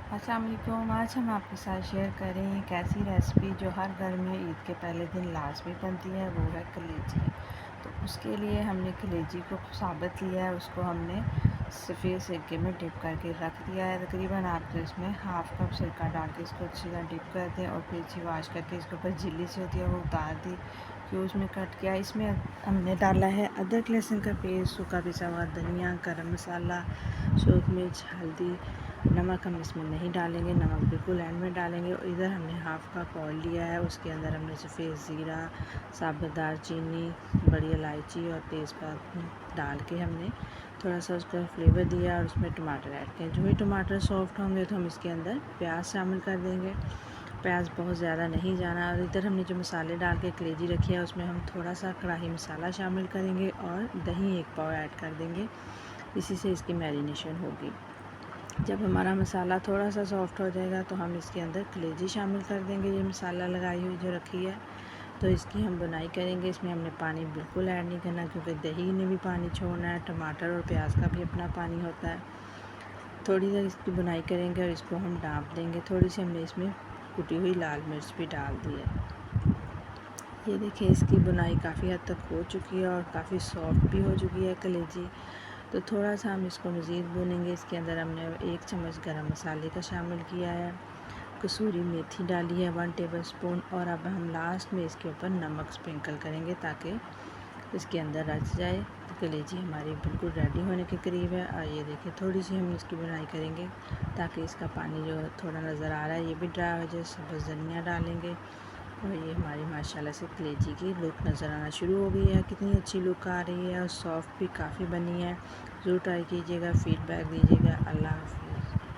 अस्सलाम वालेकुम। आज हम आपके साथ शेयर करें एक ऐसी रेसिपी जो हर घर में ईद के पहले दिन लाजमी बनती है, वो है कलेजी। तो उसके लिए हमने कलेजी को साबित लिया है, उसको हमने सफ़ेद सिरके में डिप करके रख दिया है। तकरीबन आपको इसमें हाफ़ कप सिरका डाल के इसको अच्छी तरह डिप कर दें और फिर अच्छी वाश करके इसके ऊपर झिल्ली से होती है वो उतार दी। फिर उसमें कट किया, इसमें हमने डाला है अदरक लहसुन का पेस्ट, सूखा पिसा हुआ धनिया, गरम मसाला, सूख मिर्च, हल्दी। नमक हम इसमें नहीं डालेंगे, नमक बिल्कुल एंड में डालेंगे। और इधर हमने हाफ़ कप ऑयल लिया है, उसके अंदर हमने सफ़ेद ज़ीरा, साबुत दालचीनी, बड़ी इलायची और तेज़पात डाल के हमने थोड़ा सा उसका फ्लेवर दिया और उसमें टमाटर ऐड किए। जो ही टमाटर सॉफ्ट होंगे तो हम इसके अंदर प्याज शामिल कर देंगे। प्याज बहुत ज़्यादा नहीं जाना। और इधर हमने जो मसाले डाल के कलेजी रखी है उसमें हम थोड़ा सा कढ़ाई मसाला शामिल करेंगे और दही 1 पाव ऐड कर देंगे। इसी से इसकी मैरिनेशन होगी। जब हमारा मसाला थोड़ा सा सॉफ्ट हो जाएगा तो हम इसके अंदर कलेजी शामिल कर देंगे। ये मसाला लगाई हुई जो रखी है, तो इसकी हम बुनाई करेंगे। इसमें हमने पानी बिल्कुल ऐड नहीं करना क्योंकि दही ने भी पानी छोड़ना है, टमाटर और प्याज का भी अपना पानी होता है। थोड़ी देर इसकी बुनाई करेंगे और इसको हम ढाँप देंगे। थोड़ी सी हमने इसमें कुटी हुई लाल मिर्च भी डाल दी है। ये देखिए इसकी बुनाई काफ़ी हद तक हो चुकी है और काफ़ी सॉफ्ट भी हो चुकी है कलेजी। तो थोड़ा सा हम इसको मज़ीद भूनेंगे। इसके अंदर हमने 1 चम्मच गरम मसाले का शामिल किया है, कसूरी मेथी डाली है 1 टेबलस्पून। और अब हम लास्ट में इसके ऊपर नमक स्प्रिंकल करेंगे ताकि इसके अंदर रच जाए। तो कलेजी हमारी बिल्कुल रेडी होने के करीब है। और ये देखिए थोड़ी सी हम इसकी बुनाई करेंगे ताकि इसका पानी जो थोड़ा नज़र आ रहा है ये भी ड्राई हो जाए। सब्ज़ धनिया डालेंगे और ये हमारी माशाल्लाह से कलेजी की लुक नज़र आना शुरू हो गई है। कितनी अच्छी लुक आ रही है और सॉफ्ट भी काफ़ी बनी है। ज़रूर ट्राई कीजिएगा, फ़ीडबैक दीजिएगा। अल्लाह हाफ़िज़।